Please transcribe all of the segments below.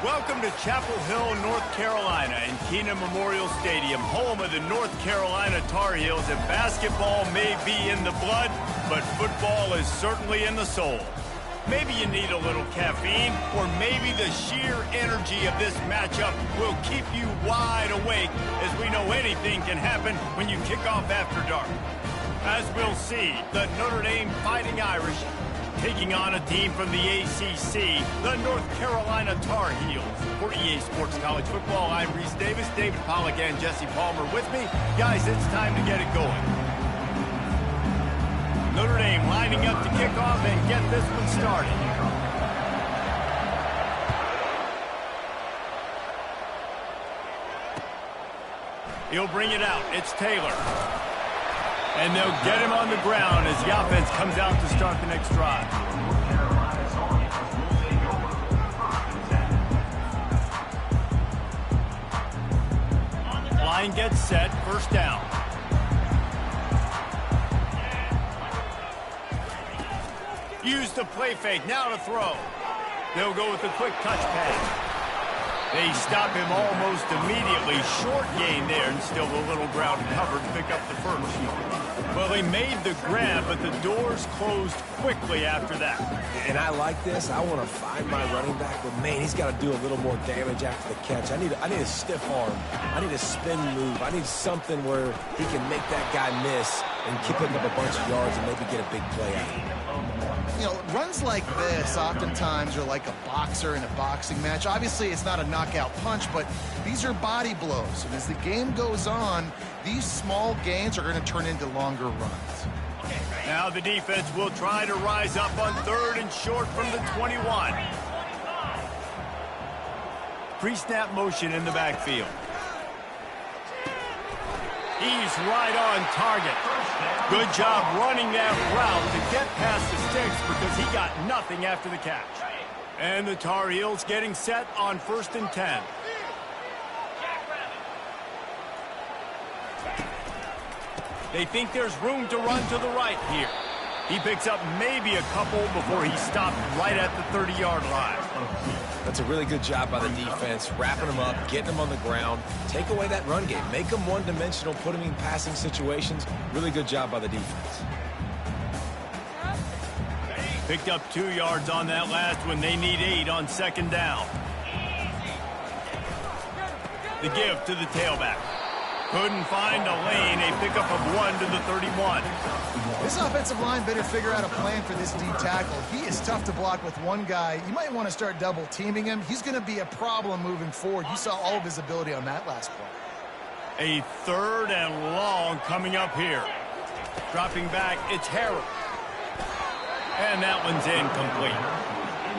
Welcome to Chapel Hill, North Carolina, and Keenan Memorial Stadium, home of the North Carolina Tar Heels. And basketball may be in the blood, but football is certainly in the soul. Maybe you need a little caffeine, or maybe the sheer energy of this matchup will keep you wide awake, as we know anything can happen when you kick off after dark. As we'll see, the Notre Dame Fighting Irish taking on a team from the ACC, the North Carolina Tar Heels. For EA Sports College Football, I'm Reese Davis, David Pollack, and Jesse Palmer with me. Guys, it's time to get it going. Notre Dame lining up to kick off and get this one started. He'll bring it out. It's Taylor. And they'll get him on the ground as the offense comes out to start the next drive. Line gets set, first down. Use the play fake, now to throw. They'll go with a quick touch pass. They stop him almost immediately. Short gain there, and still a little ground covered to pick up the first. Well, they made the grab, but the doors closed quickly after that. And I like this. I want to find my running back, but man, he's got to do a little more damage after the catch. I need a stiff arm. I need a spin move. I need something where he can make that guy miss and keep picking up a bunch of yards and maybe get a big play out of it. You know, runs like this oftentimes are like a boxer in a boxing match. Obviously, it's not a knockout punch, but these are body blows. And as the game goes on, these small gains are going to turn into longer runs. Now the defense will try to rise up on third and short from the 21. Pre-snap motion in the backfield. He's right on target. Good job running that route to get past the sticks because he got nothing after the catch. And the Tar Heels getting set on 1st and 10. They think there's room to run to the right here. He picks up maybe a couple before he stopped right at the 30-yard line. That's a really good job by the defense, wrapping them up, getting them on the ground. Take away that run game. Make them one-dimensional, put them in passing situations. Really good job by the defense. Picked up 2 yards on that last one. They need 8 on 2nd down. The give to the tailback. Couldn't find a lane. A pickup of 1 to the 31. This offensive line better figure out a plan for this D tackle. He is tough to block with one guy. You might want to start double teaming him. He's going to be a problem moving forward. You saw all of his ability on that last play. A 3rd and long coming up here. Dropping back, it's Harrell. And that one's incomplete.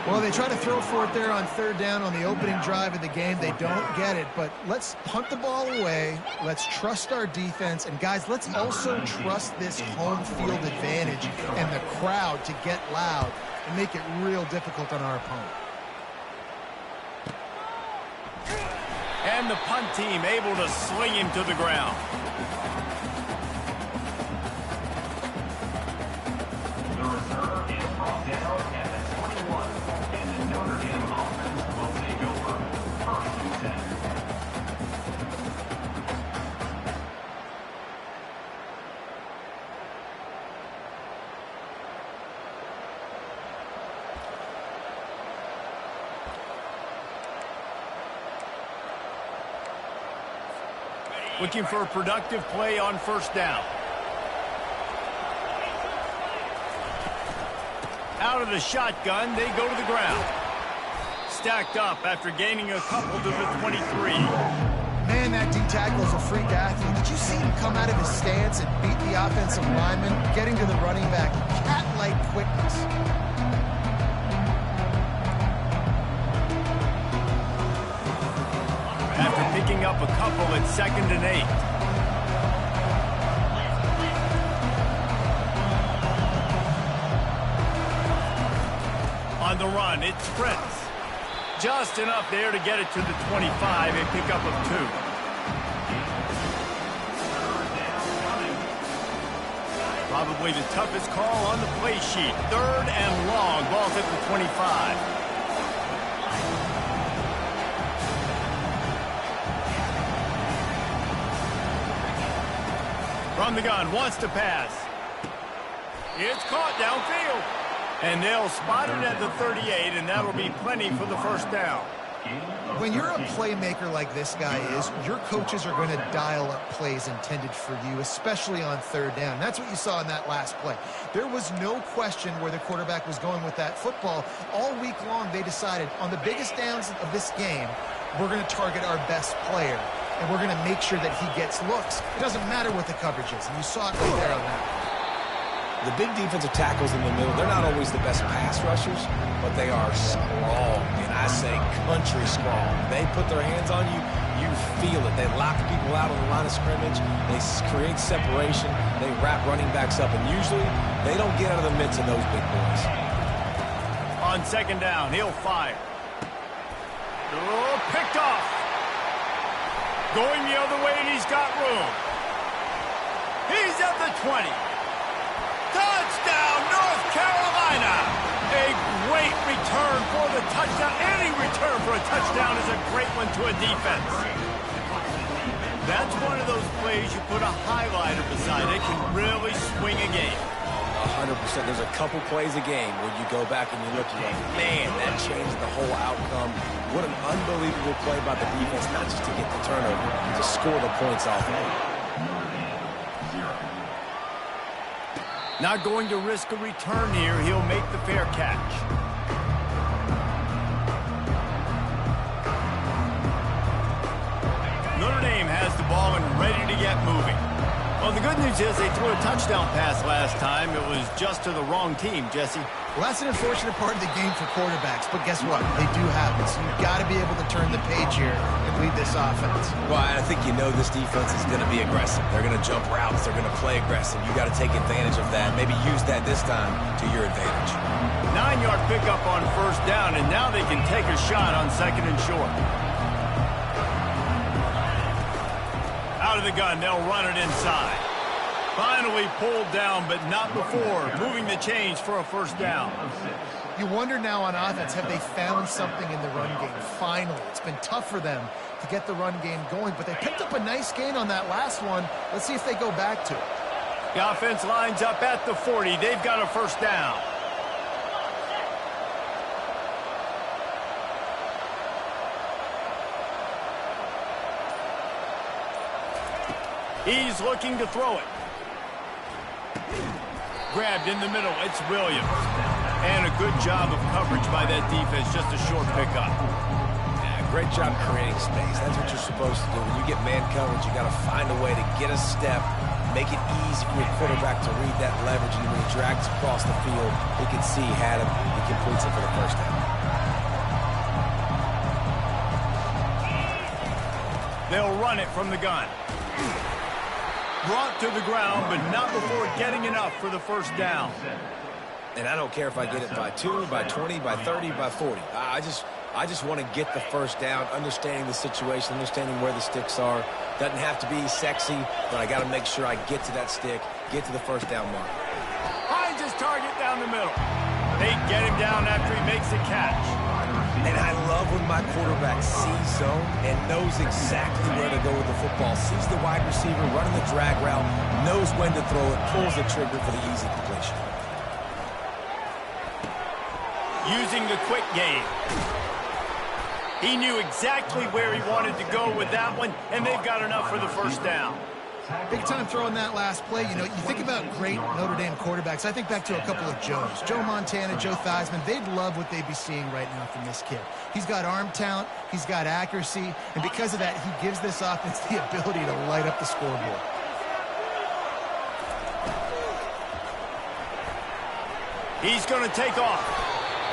Well, they try to throw for it there on 3rd down on the opening drive of the game. They don't get it, but let's punt the ball away. Let's trust our defense. And, guys, let's also trust this home field advantage and the crowd to get loud and make it real difficult on our opponent. And the punt team able to sling him to the ground. Looking for a productive play on 1st down. Out of the shotgun, they go to the ground. Stacked up after gaining a couple to the 23. Man, that D-tackle is a freak athlete. Did you see him come out of his stance and beat the offensive lineman, getting to the running back? Cat-like quickness. After picking up a couple at 2nd and 8. On the run, it's Prince. Just enough there to get it to the 25, a pickup of 2. Probably the toughest call on the play sheet. 3rd and long, ball's at the 25. From the gun, wants to pass. It's caught downfield. And they'll spot it at the 38, and that'll be plenty for the first down. When you're a playmaker like this guy is, your coaches are going to dial up plays intended for you, especially on third down. That's what you saw in that last play. There was no question where the quarterback was going with that football. All week long, they decided on the biggest downs of this game, we're going to target our best player, and we're going to make sure that he gets looks. It doesn't matter what the coverage is, and you saw it right there on that. The big defensive tackles in the middle, they're not always the best pass rushers, but they are strong, and I say country strong. They put their hands on you, you feel it. They lock people out on the line of scrimmage. They create separation. They wrap running backs up, and usually they don't get out of the midst of those big boys. On second down, he'll fire. Oh, picked off. Going the other way, and he's got room. He's at the 20. Touchdown, North Carolina! A great return for the touchdown. Any return for a touchdown is a great one to a defense. That's one of those plays you put a highlighter beside. It can really swing a game. 100%. There's a couple plays a game where you go back and you look and you're like, man, that changed the whole outcome. What an unbelievable play by the defense, not just to get the turnover, to score the points off of it. Not going to risk a return here. He'll make the fair catch. Notre Dame has the ball and ready to get moving. Well, the good news is they threw a touchdown pass last time. It was just to the wrong team, Jesse. Well, that's an unfortunate part of the game for quarterbacks, but guess what? They do happen, so you've got to be able to turn the page here and lead this offense. Well, I think you know this defense is going to be aggressive. They're going to jump routes. They're going to play aggressive. You got to take advantage of that. Maybe use that this time to your advantage. 9-yard pickup on first down, and now they can take a shot on second and short. Out of the gun, they'll run it inside. Finally pulled down, but not before moving the chains for a first down. You wonder now on offense, have they found something in the run game? Finally, it's been tough for them to get the run game going, but they picked up a nice gain on that last one. Let's see if they go back to it. The offense lines up at the 40. They've got a first down. He's looking to throw it. Grabbed in the middle. It's Williams. And a good job of coverage by that defense. Just a short pickup. Yeah, great job creating space. That's what you're supposed to do. When you get man coverage, you got to find a way to get a step, make it easy for your quarterback to read that leverage, and when he drags across the field, he can see he had him. He completes it for the first down. They'll run it from the gun. Brought to the ground, but not before getting enough for the first down. And I don't care if I get it by 2, by 20, by 30, by 40. I just want to get the first down, understanding the situation, understanding where the sticks are. Doesn't have to be sexy, but I got to make sure I get to that stick, get to the first down mark. Finds his target down the middle. They get him down after he makes a catch. And I love when my quarterback sees zone and knows exactly where to go with the football. Sees the wide receiver running the drag route, knows when to throw it, pulls the trigger for the easy completion. Using the quick game. He knew exactly where he wanted to go with that one, and they've got enough for the first down. Big time throw in that last play. You know, you think about great Notre Dame quarterbacks. I think back to a couple of Joes. Joe Montana, Joe Theismann. They'd love what they'd be seeing right now from this kid. He's got arm talent. He's got accuracy. And because of that, he gives this offense the ability to light up the scoreboard. He's going to take off.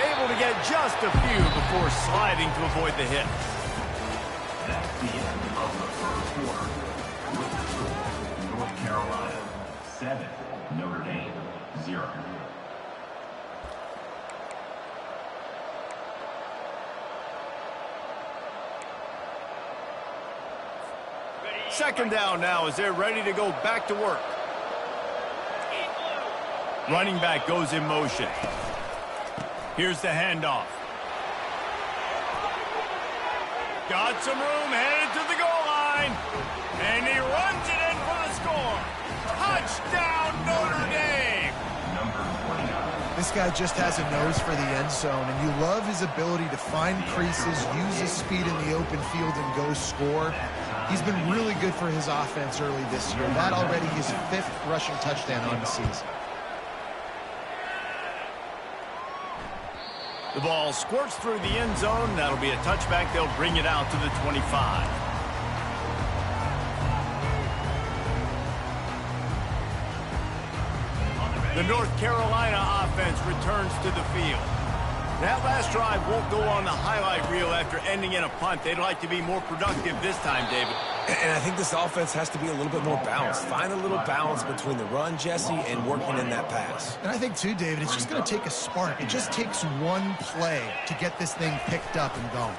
Able to get just a few before sliding to avoid the hit. That's the end of the first quarter. North Carolina 7, Notre Dame 0. Second down now as they're ready to go back to work. Running back goes in motion. Here's the handoff. Got some room, headed to the goal line. And he runs it in for the score. This guy just has a nose for the end zone, and you love his ability to find creases, use his speed in the open field, and go score. He's been really good for his offense early this year. That already his 5th rushing touchdown on the season. The ball squirts through the end zone. That'll be a touchback. They'll bring it out to the 25. The North Carolina offense returns to the field. That last drive won't go on the highlight reel after ending in a punt. They'd like to be more productive this time, David. And I think this offense has to be a little bit more balanced. Find a little balance between the run, Jesse, and working in that pass. And I think, too, David, it's just going to take a spark. It just takes one play to get this thing picked up and going.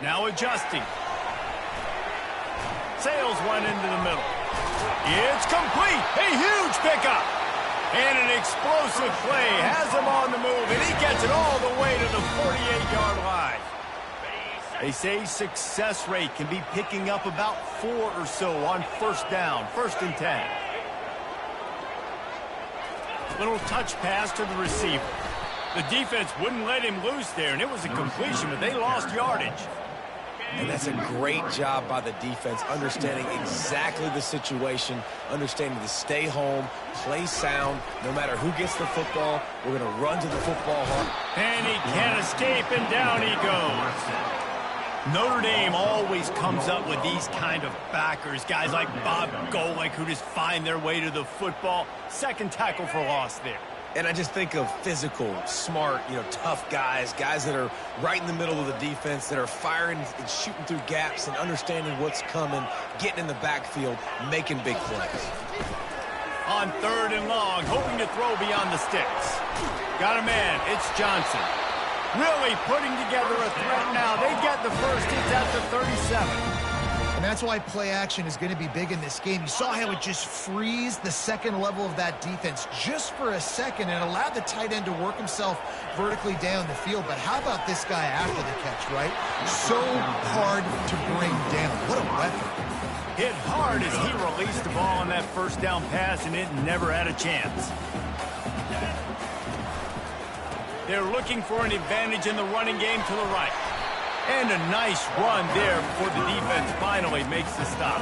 Now adjusting. Sails one into the middle. It's complete. A huge pickup. And an explosive play has him on the move, and he gets it all the way to the 48-yard line. They say success rate can be picking up about 4 or so on first down, 1st and 10. Little touch pass to the receiver. The defense wouldn't let him loose there, and it was a completion, but they lost yardage. And that's a great job by the defense, understanding exactly the situation, understanding to stay home, play sound. No matter who gets the football, we're going to run to the football hard. And he can't escape, and down he goes. Notre Dame always comes up with these kind of backers, guys like Bob Golick, who just find their way to the football. 2nd tackle for loss there. And I just think of physical, smart, tough guys that are right in the middle of the defense, that are firing and shooting through gaps and understanding what's coming, getting in the backfield, making big plays. On 3rd and long, hoping to throw beyond the sticks. Got a man, it's Johnson. Really putting together a threat now. They get the first, it's at the 37. And that's why play action is going to be big in this game. You saw how it just frees the second level of that defense just for a second and allowed the tight end to work himself vertically down the field. But how about this guy after the catch, right? So hard to bring down. What a weapon. Hit hard as he released the ball on that first down pass, and it never had a chance. They're looking for an advantage in the running game to the right. And a nice run there before the defense finally makes the stop.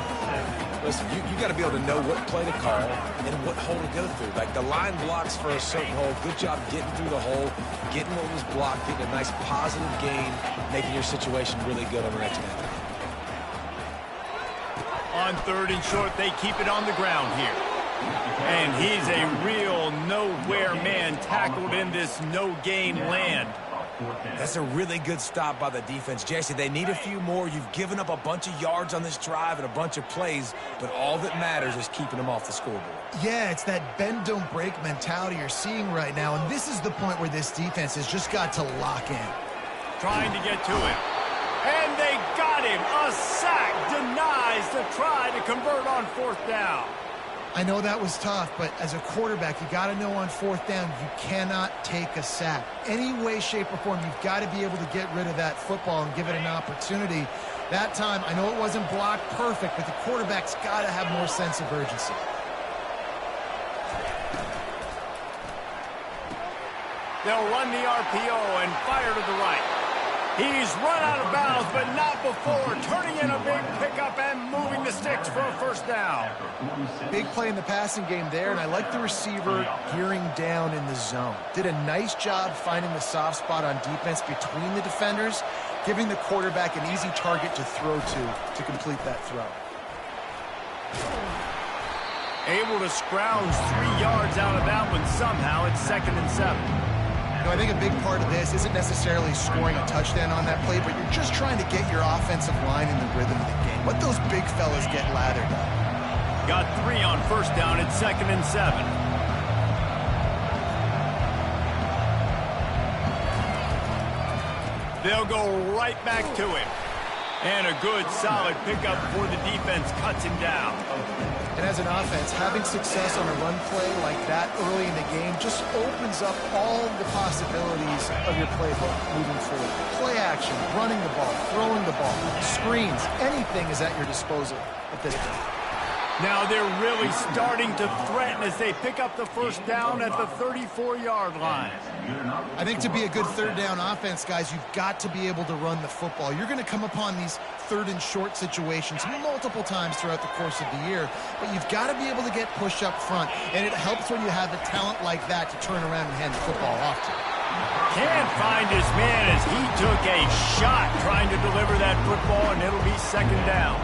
Listen, you got to be able to know what play to call and what hole to go through. Like, the line blocks for a certain hole. Good job getting through the hole, getting what was blocked, getting a nice positive gain, making your situation really good on the next man. On 3rd and short, they keep it on the ground here. And he's a real nowhere man tackled in this no-gain land. That's a really good stop by the defense. Jesse, they need a few more. You've given up a bunch of yards on this drive and a bunch of plays, but all that matters is keeping them off the scoreboard. Yeah, it's that bend, don't break mentality you're seeing right now, and this is the point where this defense has just got to lock in. Trying to get to him. And they got him. A sack denies the try to convert on 4th down. I know that was tough, but as a quarterback, you got to know on 4th down, you cannot take a sack. Any way, shape, or form, you've got to be able to get rid of that football and give it an opportunity. That time, I know it wasn't blocked perfect, but the quarterback's got to have more sense of urgency. They'll run the RPO and fire to the right. He's run out of bounds, but not before turning in a big pickup and moving the sticks for a 1st down. Big play in the passing game there, and I like the receiver gearing down in the zone. Did a nice job finding the soft spot on defense between the defenders, giving the quarterback an easy target to throw to complete that throw. Able to scrounge 3 yards out of that one somehow. It's 2nd and 7. I think a big part of this isn't necessarily scoring a touchdown on that play, but you're just trying to get your offensive line in the rhythm of the game. Let those big fellas get lathered up. Got 3 on 1st down. It's 2nd and 7. They'll go right back to him. And a good, solid pickup before the defense cuts him down. And as an offense, having success on a run play like that early in the game just opens up all the possibilities of your playbook moving forward. Play action, running the ball, throwing the ball, screens, anything is at your disposal at this point. Now they're really starting to threaten as they pick up the first down at the 34-yard line. I think to be a good third down offense, guys, you've got to be able to run the football. You're going to come upon these third and short situations multiple times throughout the course of the year, but you've got to be able to get push up front, and it helps when you have a talent like that to turn around and hand the football off to. Can't find his man as he took a shot trying to deliver that football, and it'll be second down.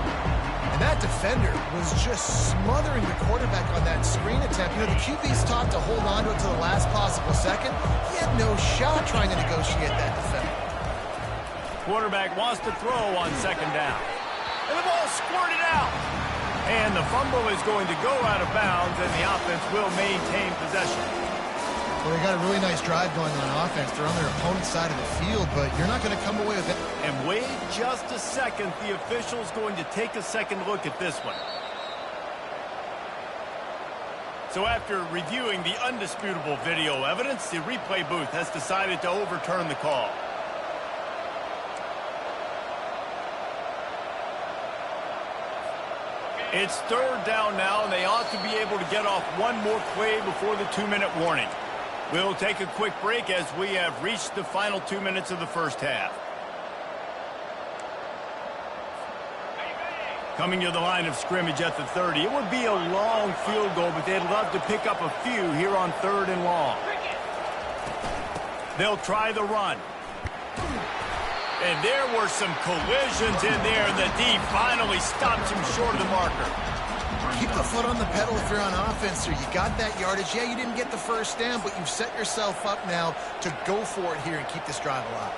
And that defender was just smothering the quarterback on that screen attempt. You know, the QB's taught to hold on to it to the last possible second. He had no shot trying to negotiate that defender. Quarterback wants to throw on second down. And the ball squirted out. And the fumble is going to go out of bounds, and the offense will maintain possession. Well, they got a really nice drive going on offense. They're on their opponent's side of the field, but you're not going to come away with it. And wait just a second. The official's going to take a second look at this one. So after reviewing the undisputable video evidence, the replay booth has decided to overturn the call. It's third down now, and they ought to be able to get off one more play before the 2-minute warning. We'll take a quick break as we have reached the final 2 minutes of the first half. Coming to the line of scrimmage at the 30. It would be a long field goal, but they'd love to pick up a few here on third and long. They'll try the run. And there were some collisions in there, and the D finally stopped him short of the marker. Keep the foot on the pedal if you're on offense here. You got that yardage. Yeah, you didn't get the first down, but you've set yourself up now to go for it here and keep this drive alive.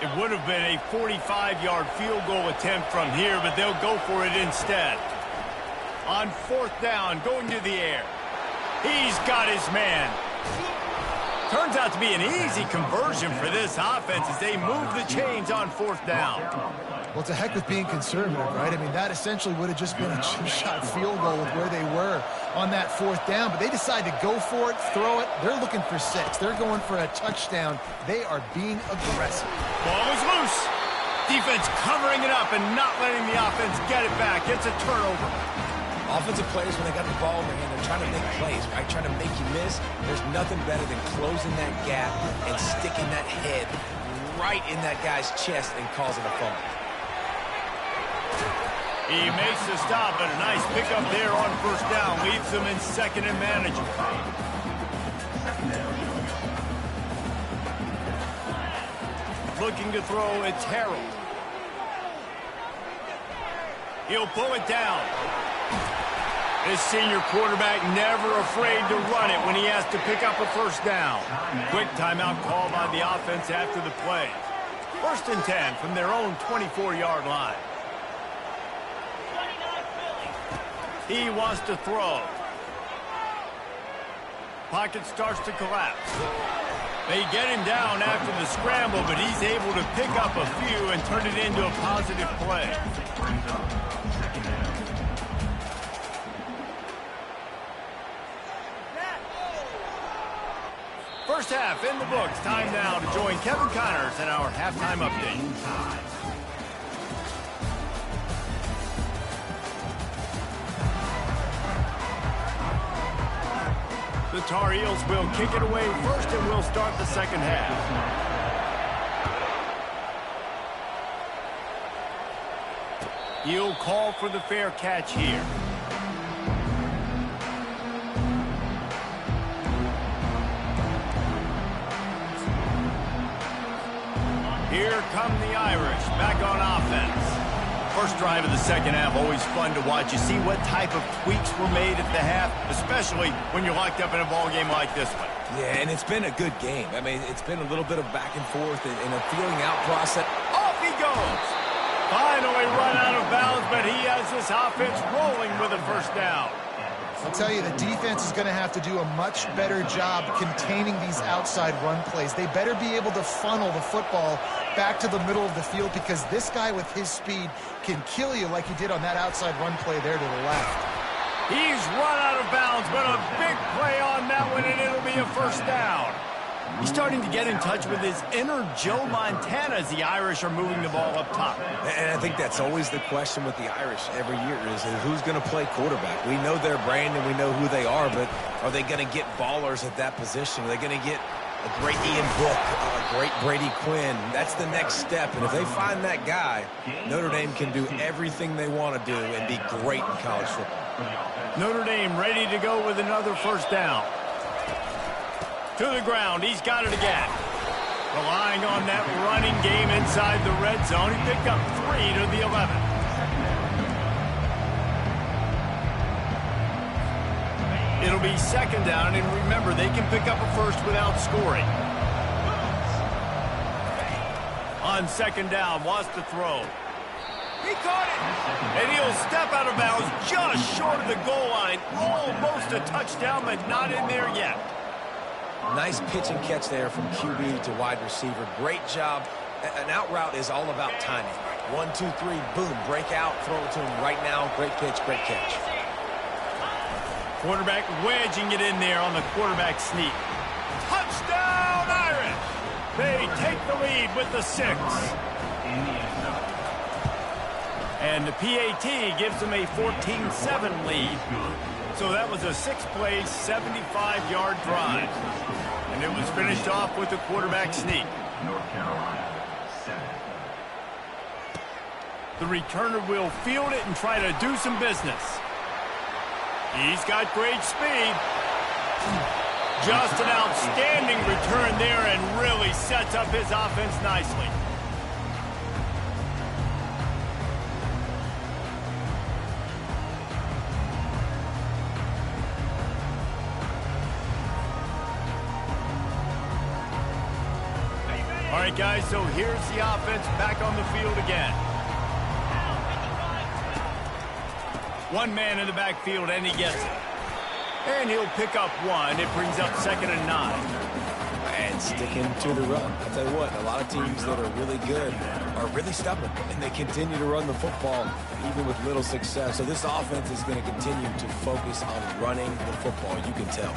It would have been a 45-yard field goal attempt from here, but they'll go for it instead. On fourth down, going to the air. He's got his man. Turns out to be an easy conversion for this offense as they move the chains on fourth down. Well, it's a heck with being conservative, right? I mean, that essentially would have just been a two-shot field goal with where they were on that fourth down, but they decide to go for it, throw it. They're looking for 6. They're going for a touchdown. They are being aggressive. Ball is loose. Defense covering it up and not letting the offense get it back. It's a turnover. Offensive players, when they got the ball in their hand, they're trying to make plays, right? Trying to make you miss. There's nothing better than closing that gap and sticking that head right in that guy's chest and causing a fumble. He makes the stop, but a nice pickup there on first down. Leaves them in second and manageable. Looking to throw, it's Harold. He'll pull it down. This senior quarterback never afraid to run it when he has to pick up a first down. Quick timeout call by the offense after the play. First and 10 from their own 24-yard line. He wants to throw. Pocket starts to collapse. They get him down after the scramble, but he's able to pick up a few and turn it into a positive play. First half in the books. Time now to join Kevin Connors in our halftime update. The Tar Heels will kick it away first, and we'll start the second half. He'll call for the fair catch here. Here come the Irish, back on offense. First drive of the second half, always fun to watch. You see what type of tweaks were made at the half, especially when you're locked up in a ball game like this one. Yeah, and it's been a good game. I mean, it's been a little bit of back and forth and a feeling out process. Off he goes. Finally run out of bounds, but he has this offense rolling with a first down. I'll tell you, the defense is going to have to do a much better job containing these outside run plays. They better be able to funnel the football back to the middle of the field because this guy with his speed can kill you like he did on that outside run play there to the left. He's run out of bounds, but a big play on that one, and it'll be a first down. He's starting to get in touch with his inner Joe Montana as the Irish are moving the ball up top. And I think that's always the question with the Irish every year is who's going to play quarterback. We know their brand and we know who they are, but are they going to get ballers at that position? Are they going to get a great Ian Book, a great Brady Quinn? That's the next step. And if they find that guy, Notre Dame can do everything they want to do and be great in college football. Notre Dame ready to go with another first down. To the ground, he's got it again. Relying on that running game inside the red zone. He picked up 3 to the 11. It'll be second down, and remember, they can pick up a first without scoring. On second down, wants to throw. He caught it, and he'll step out of bounds just short of the goal line. Almost a touchdown, but not in there yet. Nice pitch and catch there from QB to wide receiver. Great job. An out route is all about timing. 1, 2, 3, boom, break out, throw it to him right now. Great pitch, great catch. Quarterback wedging it in there on the quarterback sneak. Touchdown, Irish! They take the lead with the 6. And the PAT gives them a 14-7 lead. So that was a 6-play, 75-yard drive. And it was finished off with the quarterback sneak. North Carolina, 7. The returner will field it and try to do some business. He's got great speed. Just an outstanding return there and really sets up his offense nicely. All right, guys, so here's the offense back on the field again. One man in the backfield, and he gets it. And he'll pick up 1. It brings up 2nd and 9. And sticking to the run. I'll tell you what, a lot of teams that are really good are really stubborn, and they continue to run the football even with little success. So this offense is going to continue to focus on running the football, you can tell.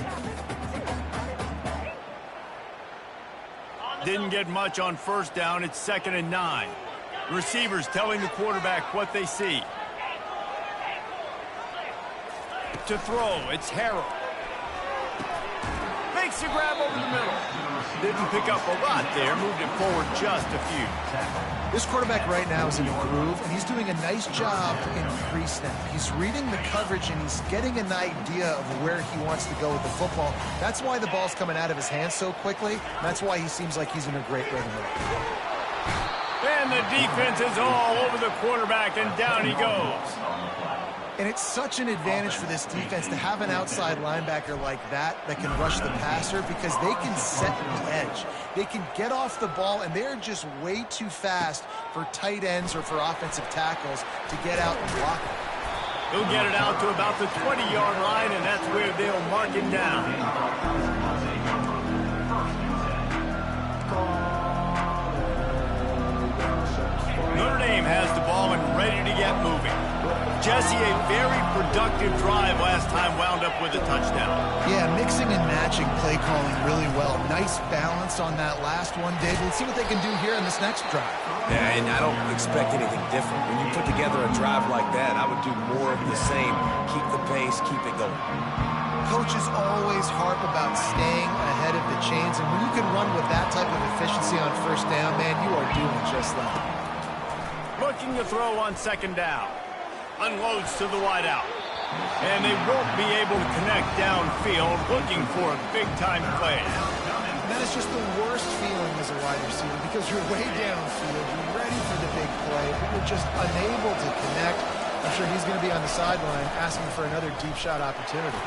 Didn't get much on first down. It's 2nd and 9. Receivers telling the quarterback what they see. To throw, it's Harrell. Makes a grab over the middle. Didn't pick up a lot there. Moved it forward just a few. This quarterback right now is in a groove, and he's doing a nice job in pre-snap. He's reading the coverage, and he's getting an idea of where he wants to go with the football. That's why the ball's coming out of his hands so quickly. That's why he seems like he's in a great rhythm. And the defense is all over the quarterback, and down he goes. And it's such an advantage for this defense to have an outside linebacker like that can rush the passer because they can set the edge. They can get off the ball, and they're just way too fast for tight ends or for offensive tackles to get out and block it. He'll get it out to about the 20-yard line, and that's where they'll mark it down. Notre Dame has the ball and ready to get moving. Jesse, a very productive drive last time, wound up with a touchdown. Yeah, mixing and matching play calling really well. Nice balance on that last one, Dave. Let's see what they can do here in this next drive. Yeah, and I don't expect anything different. When you put together a drive like that, I would do more of the same. Keep the pace, keep it going. Coaches always harp about staying ahead of the chains, and when you can run with that type of efficiency on first down, man, you are doing just that. Looking to throw on 2nd down. Unloads to the wideout. And they won't be able to connect downfield, looking for a big-time play. And that is just the worst feeling as a wide receiver because you're way downfield, you're ready for the big play, but you're just unable to connect. I'm sure he's going to be on the sideline asking for another deep shot opportunity.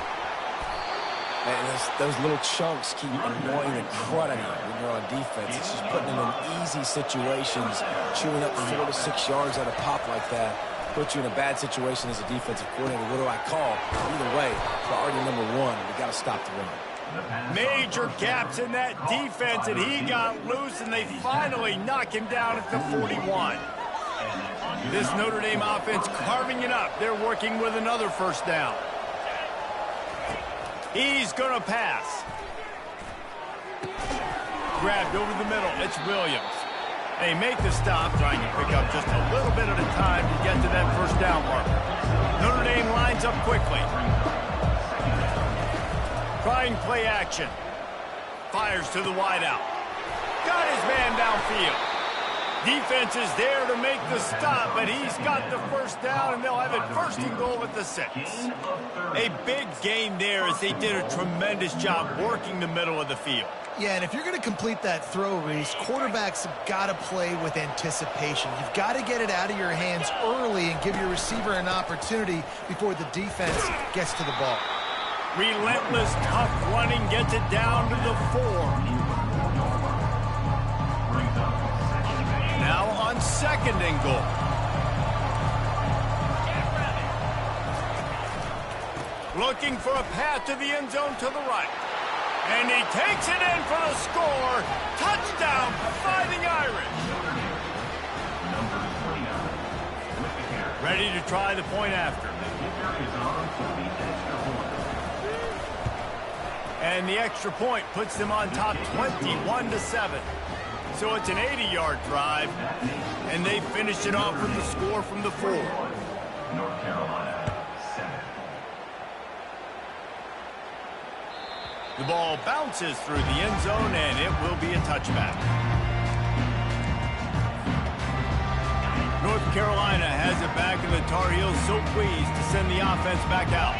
And those little chunks keep annoying the crud out of you when you're on defense. It's just putting them in easy situations, chewing up 4 to 6 yards at a pop like that. Put you in a bad situation as a defensive coordinator. What do I call? Either way, priority number 1, we got to stop the run. Major gaps in that defense, and he got loose, and they finally knock him down at the 41. This Notre Dame offense carving it up. They're working with another first down. He's going to pass. grabbed over the middle. It's Williams. They make the stop, trying to pick up just a little bit at a time to get to that first down marker. Notre Dame lines up quickly. Trying play action. Fires to the wideout. Got his man downfield. Defense is there to make the stop, but he's got the first down, and they'll have it first and goal at the 6. A big gain there as they did a tremendous job working the middle of the field. Yeah, and if you're going to complete that throw, Reese, quarterbacks have got to play with anticipation. You've got to get it out of your hands early and give your receiver an opportunity before the defense gets to the ball. Relentless, tough running gets it down to the 4. Now on second and goal. Looking for a path to the end zone to the right. And he takes it in for the score. Touchdown, Fighting Irish. Ready to try the point after. And the extra point puts them on top 21-7. So it's an 80-yard drive, and they finish it off with the score from the 4. North Carolina, 7. The ball bounces through the end zone, and it will be a touchback. North Carolina has it back, and the Tar Heels so pleased to send the offense back out.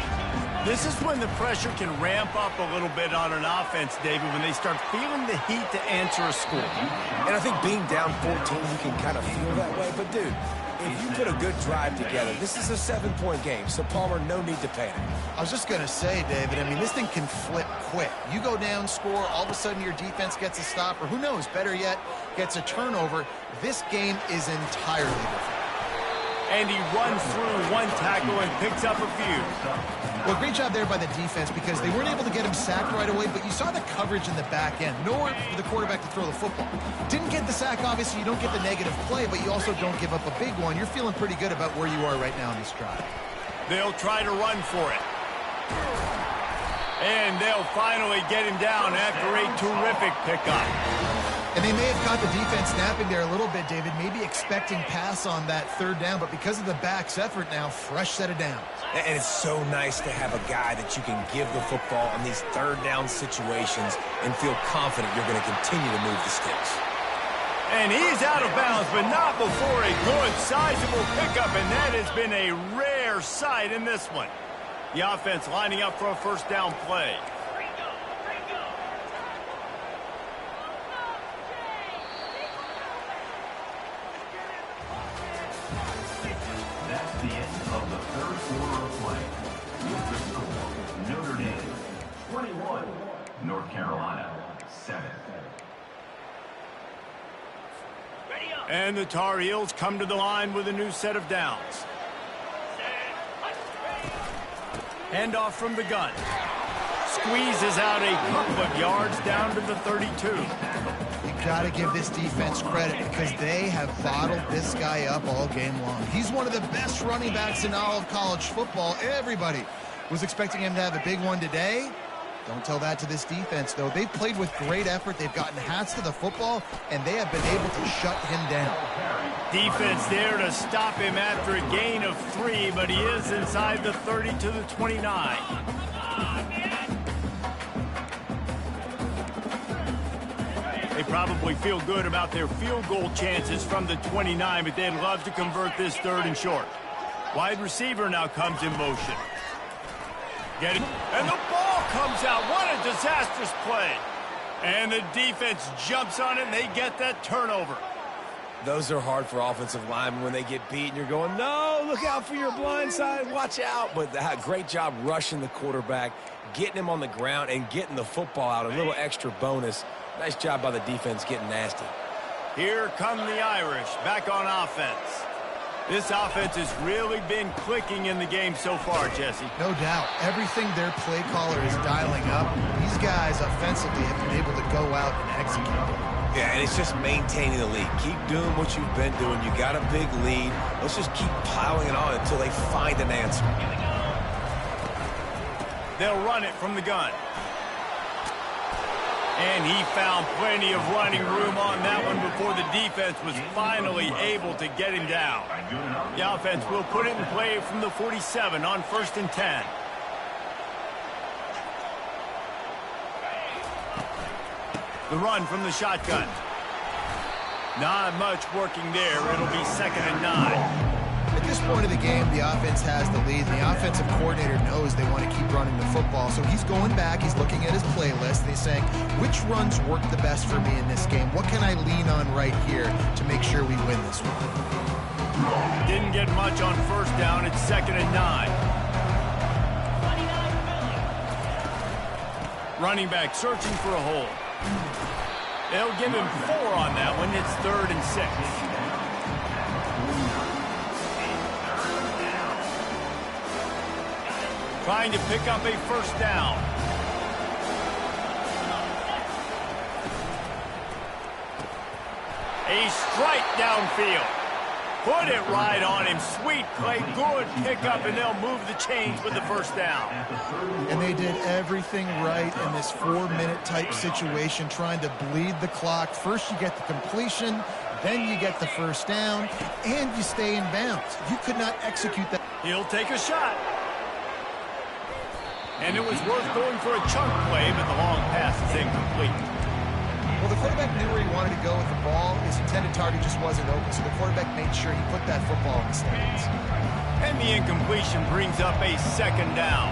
This is when the pressure can ramp up a little bit on an offense, David, when they start feeling the heat to answer a score. And I think being down 14, you can kind of feel that way. But, dude, if you put a good drive together, this is a 7-point game. So, Palmer, no need to panic. I was just going to say, David, I mean, this thing can flip quick. You go down, score, all of a sudden your defense gets a stop, or who knows, better yet, gets a turnover. This game is entirely different. And he runs through one tackle and picks up a few. Well, great job there by the defense because they weren't able to get him sacked right away, but you saw the coverage in the back end. Nowhere for the quarterback to throw the football. Didn't get the sack, obviously. You don't get the negative play, but you also don't give up a big one. You're feeling pretty good about where you are right now in this drive. They'll try to run for it. And they'll finally get him down after a terrific pickup. And they may have caught the defense snapping there a little bit, David, maybe expecting pass on that third down, but because of the back's effort now, fresh set of downs. And it's so nice to have a guy that you can give the football in these third down situations and feel confident you're going to continue to move the sticks. And he's out of bounds, but not before a good, sizable pickup, and that has been a rare sight in this one. The offense lining up for a first down play. That's the end of the third quarter of play. With the score, Notre Dame 21, North Carolina 7. And the Tar Heels come to the line with a new set of downs. Handoff from the gun. Squeezes out a couple of yards down to the 32. You got to give this defense credit because they have bottled this guy up all game long. He's one of the best running backs in all of college football. Everybody was expecting him to have a big one today. Don't tell that to this defense, though. They've played with great effort. They've gotten hats to the football, and they have been able to shut him down. Defense there to stop him after a gain of 3, but he is inside the 30 to the 29. They probably feel good about their field goal chances from the 29, but they'd love to convert this third and short. Wide receiver now comes in motion. Get it. And the ball comes out. What a disastrous play. And the defense jumps on it, and they get that turnover. Those are hard for offensive linemen when they get beat, and you're going, no, look out for your blind side, watch out. But great job rushing the quarterback, getting him on the ground, and getting the football out, a little extra bonus. Nice job by the defense getting nasty. Here come the Irish back on offense. This offense has really been clicking in the game so far, Jesse. No doubt. Everything their play caller is dialing up, these guys offensively have been able to go out and execute. Yeah, and it's just maintaining the lead. Keep doing what you've been doing. You got a big lead. Let's just keep piling it on until they find an answer. They'll run it from the gun. And he found plenty of running room on that one before the defense was finally able to get him down. The offense will put it in play from the 47 on 1st and 10. The run from the shotgun. Not much working there. It'll be 2nd and 9. At this point of the game, the offense has the lead, and the offensive coordinator knows they want to keep running the football. So he's going back, he's looking at his playlist, and he's saying, which runs work the best for me in this game? What can I lean on right here to make sure we win this one? Didn't get much on 1st down. It's 2nd and 9. Running back searching for a hole. They'll give him 4 on that one. It's 3rd and 6. Trying to pick up a 1st down. A strike downfield. Put it right on him. Sweet play. Good pickup, and they'll move the chains with the 1st down. And they did everything right in this 4-minute type situation, trying to bleed the clock. First you get the completion, then you get the 1st down, and you stay in bounds. You could not execute that. He'll take a shot. And it was worth going for a chunk play, but the long pass is incomplete. Well, the quarterback knew where he wanted to go with the ball. His intended target just wasn't open, so the quarterback made sure he put that football in the stands. And the incompletion brings up a 2nd down.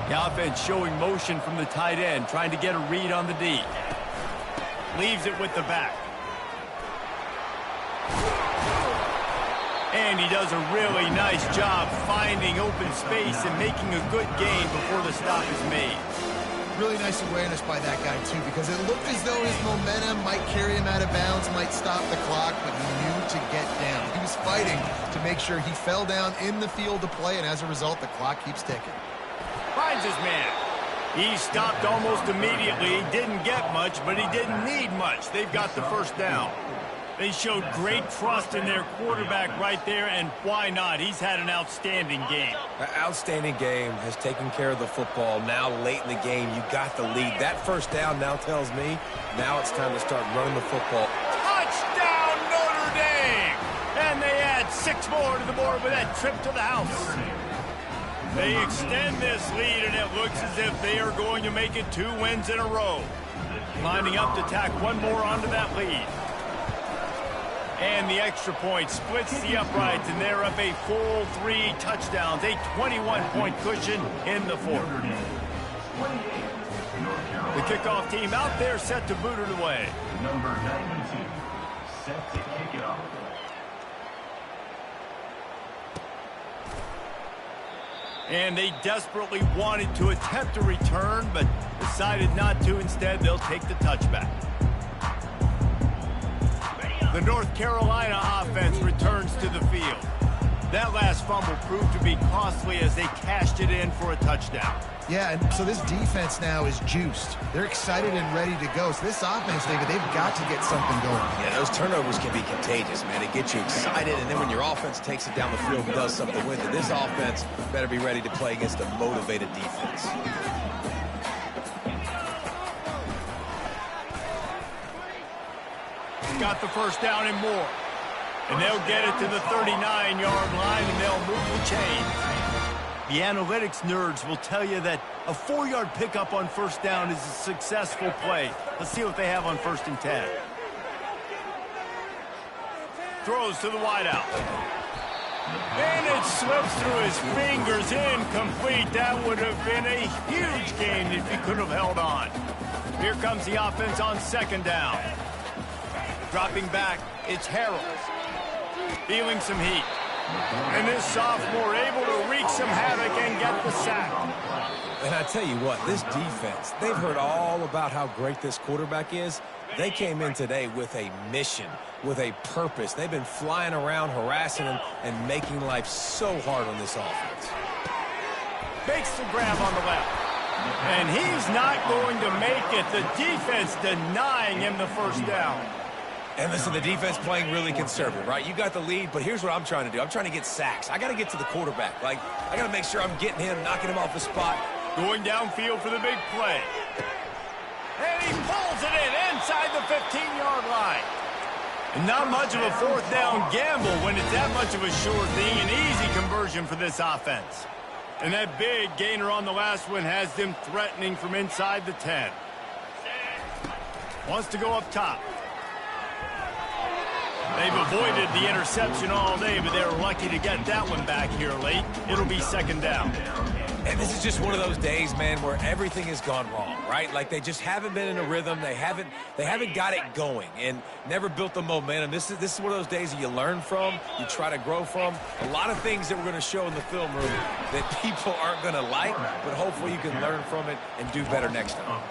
The offense showing motion from the tight end, trying to get a read on the D. Leaves it with the back. And he does a really nice job finding open space and making a good gain before the stop is made. Really nice awareness by that guy, too, because it looked as though his momentum might carry him out of bounds, might stop the clock, but he knew to get down. He was fighting to make sure he fell down in the field to play, and as a result, the clock keeps ticking. Finds his man. He stopped almost immediately. He didn't get much, but he didn't need much. They've got the 1st down. They showed great trust in their quarterback right there, and why not? He's had an outstanding game. An outstanding game, has taken care of the football. Now late in the game, you got the lead. That 1st down now tells me now it's time to start running the football. Touchdown, Notre Dame! And they add 6 more to the board with that trip to the house. They extend this lead, and it looks as if they are going to make it 2 wins in a row. Lining up to tack 1 more onto that lead. And the extra point splits the uprights, and they're up a full 3 touchdowns, a 21-point cushion in the 4th. The kickoff team out there set to boot it away. Number 92, set to kick it off. And they desperately wanted to attempt a return, but decided not to. Instead, they'll take the touchback. The North Carolina offense returns to the field. That last fumble proved to be costly as they cashed it in for a touchdown. Yeah, and so this defense now is juiced. They're excited and ready to go. So this offense, David, they've got to get something going. Yeah, those turnovers can be contagious, man. It gets you excited, and then when your offense takes it down the field and does something with it, this offense better be ready to play against a motivated defense. Got the 1st down and more. And they'll get it to the 39-yard line, and they'll move the chains. The analytics nerds will tell you that a 4-yard pickup on 1st down is a successful play. Let's see what they have on 1st and 10. Throws to the wideout. And it slips through his fingers, incomplete. That would have been a huge gain if he could have held on. Here comes the offense on 2nd down. Dropping back, it's Harrell. Feeling some heat. And this sophomore able to wreak some havoc and get the sack. And I tell you what, this defense, they've heard all about how great this quarterback is. They came in today with a mission, with a purpose. They've been flying around, harassing him, and making life so hard on this offense. Makes the grab on the left. And he's not going to make it. The defense denying him the 1st down. And listen, the defense playing really conservative, right? You got the lead, but here's what I'm trying to do. I'm trying to get sacks. I got to get to the quarterback. Like, I got to make sure I'm getting him, knocking him off the spot. Going downfield for the big play. And he pulls it in inside the 15-yard line. And not much of a fourth down gamble when it's that much of a sure thing. An easy conversion for this offense. And that big gainer on the last one has them threatening from inside the 10. Wants to go up top. They've avoided the interception all day, but they were lucky to get that one back here late. It'll be second down. And this is just one of those days, man, where everything has gone wrong, right? Like they just haven't been in a rhythm. They haven't got it going and never built the momentum. This is one of those days that you learn from, you try to grow from. A lot of things that we're going to show in the film room that people aren't going to like, but hopefully you can learn from it and do better next time.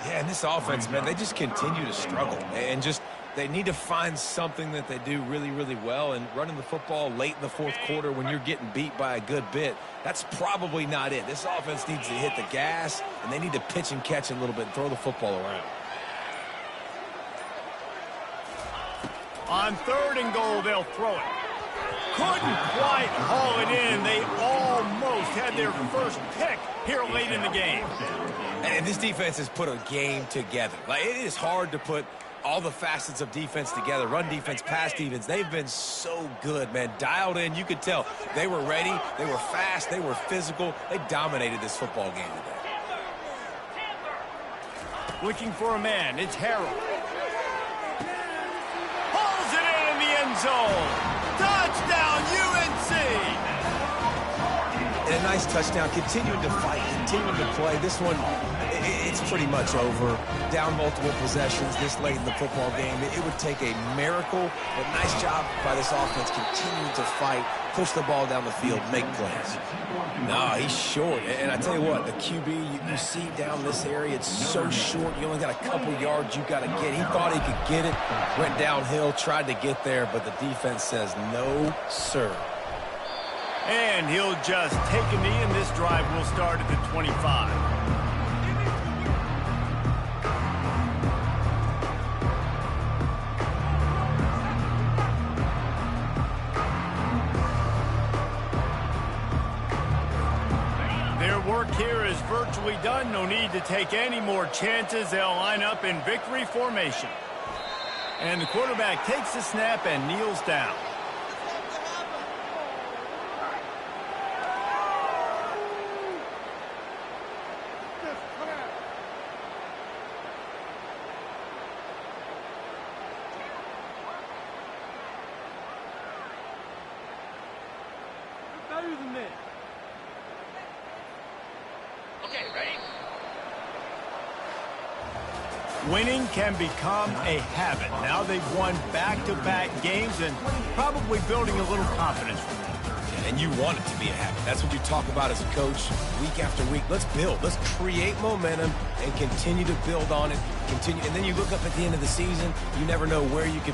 Yeah, and this offense, man, they just continue to struggle and just they need to find something that they do really, really well, and running the football late in the fourth quarter when you're getting beat by a good bit, that's probably not it. This offense needs to hit the gas, and they need to pitch and catch a little bit and throw the football around. On 3rd and goal, they'll throw it. Couldn't quite haul it in. They almost had their first pick here late in the game. And this defense has put a game together. Like, it is hard to put all the facets of defense together. Run defense, pass defense. They've been so good, man. Dialed in. You could tell they were ready. They were fast. They were physical. They dominated this football game today. Looking for a man. It's Harrell. Pulls it in the end zone. Touchdown, UNC! And a nice touchdown. Continuing to fight. Continuing to play. This one, it's pretty much over. Down multiple possessions this late in the football game. It would take a miracle, but nice job by this offense continuing to fight, push the ball down the field, make plays. No, he's short. And I tell you what, the QB, you see down this area, it's so short. You only got a couple yards you got to get. He thought he could get it, went downhill, tried to get there, but the defense says no, sir. And he'll just take a knee, and this drive will start at the 25. Their work here is virtually done. No need to take any more chances. They'll line up in victory formation. And the quarterback takes the snap and kneels down. Better than this. Okay, ready? Winning can become a habit. Now they've won back-to-back games and probably building a little confidence from that. And you want it to be a habit. That's what you talk about as a coach week after week. Let's build. Let's create momentum and continue to build on it. Continue, and then you look up at the end of the season, you never know where you could be.